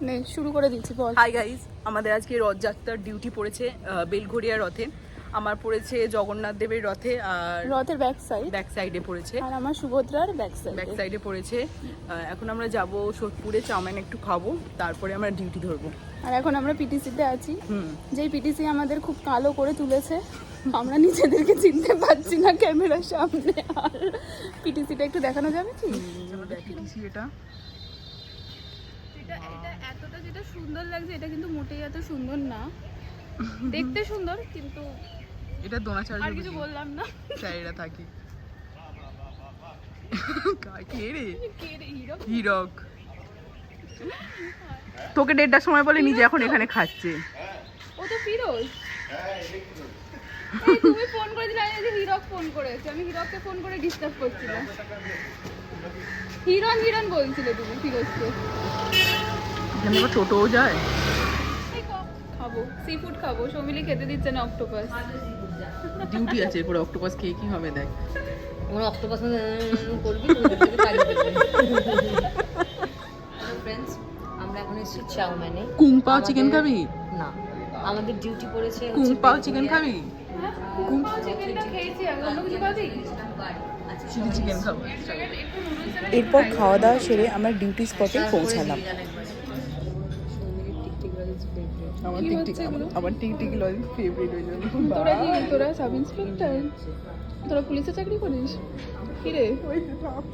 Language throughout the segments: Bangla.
নে শুরু করে দিচ্ছি বল। হাই গাইস, আমাদের আজকে রথযাত্রার ডিউটি পড়েছে বেলঘড়িয়া রথে। আমার পড়েছে জগন্নাথ দেবের রথে, আর রথের ব্যাক সাইডে পড়েছে, আর আমার সুভদ্রার ব্যাক সাইডে পড়েছে। এখন আমরা যাব সোদপুরে, চাউমিন একটু খাবো, তারপরে আমরা ডিউটি ধরবো। আর এখন আমরা পিটিসিতে আছি, যেই পিটিসি আমাদের খুব কালো করে তুলেছে, আমরা নিজেদেরকে চিনতে পারছি না ক্যামেরার সামনে। আর পিটিসিটা একটু দেখানো যাবে কি? এটা এতটা যেটা সুন্দর লাগছে, এটা কিন্তু মোটেই এত সুন্দর না। দেখতে সুন্দর, কিন্তু এটা দোনাচার্য আর কিছু বললাম না। চাইরা থাকি কে রে? হিরক। তোকে 1:30টার সময় বলে নিজে এখন এখানে খাচ্ছে। ও তো ফিরোজ। এই তুমি ফোন করে দিলে, আমি হিরক ফোন করেছে, আমি হিরককে ফোন করে ডিস্টার্ব করছিলাম। হিরন বলছিলে তুমি ফিরোজকে। এখানে আবার টোটোও যায়। খাবো সি ফুড খাবো, সৌমিলি খেতে দিচ্ছে না অক্টোপাস। ডিউটি আছে, এরপর অক্টোপাস খেয়ে কি হবে দেখ। আমরা অক্টোপাস করবি তোদেরকে তাড়িয়ে দেবে। ফ্রেন্ডস, আমরা এখন এসেছি চাউমিনে। কুং পাও চিকেন খাবি? না, আমাদের ডিউটি পড়েছে কুং পাও চিকেন খাবি? কুং পাও চিকেনটা খেয়েছি, আর অন্য কিছু খাবি? চিলি চিকেন খাবো। এরপর খাওয়া দাওয়া সেরে আমরা ডিউটি স্পটে পৌঁছালাম। আমার টিকটিকি লজি ফেভারিট হয়ে যাবে। তোরা সাব ইন্সপেক্টর, তোরা পুলিশে চাকরি করিস? কি রে?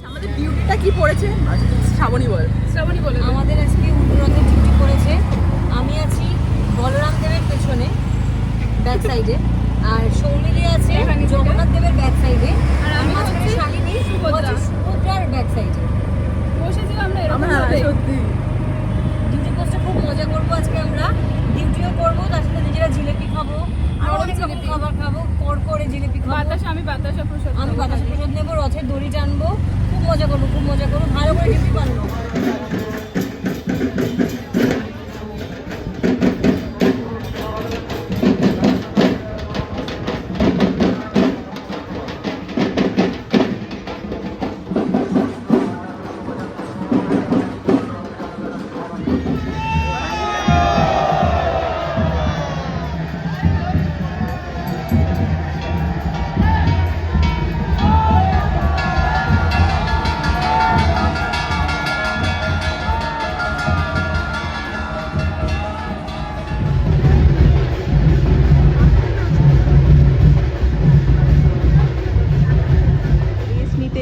আমাদের ডিউটিটা কি পড়েছে শ্রাবণী বল। শ্রাবণী বলে। আমাদের আজকে উত্তরবঙ্গের ডিউটি পড়েছে। আমি আছি বলরাম দেবের পেছনে ব্যাক সাইডে, আর সৌমিলি আছে জগন্নাথ দেবের ব্যাক সাইডে, আর আমি মাঝখানে শালিনী সুভদ্রার ব্যাক সাইডে বসেছিলাম আমরা এরকম আমরা ভাবে। সত্যি ডিউটি পোস্টে খুব মজা করবো আজকে। আমরা ডিউটিও করবো, তার সাথে নিজেরা জিলেপি খাবো, আর অনেক রকম খাবার খাবো। করে জিলেপি খাবো, আমি বাতাসা প্রসাদ আমি বাতাসা প্রসাদ নেবো, রথের দড়ি টানবো, খুব মজা করবো, ভালো করে ডিউটি পারবো।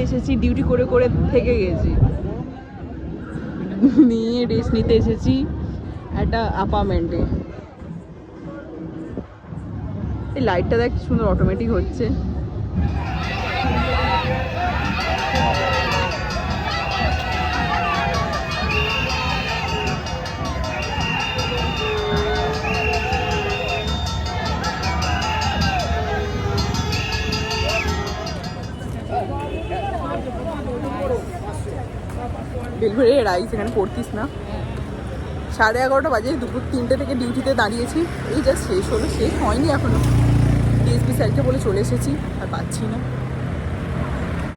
এসেছি, ডিউটি করে করে থেকে গেছি, নিয়ে রেস্ট নিতে এসেছি একটা অ্যাপার্টমেন্টে। এই লাইটটা দেখ সুন্দর অটোমেটিক হচ্ছে। বেলঘড়িয়া রাইস, এখানে পড়তিস না? 11:30 বাজে, দুপুর 3টে থেকে ডিউটিতে দাঁড়িয়েছি, এই জাস্ট শেষ হলো, শেষ হয়নি এখনো। ডিএসপি স্যারকে বলে চলে এসেছি, আর পাচ্ছি না।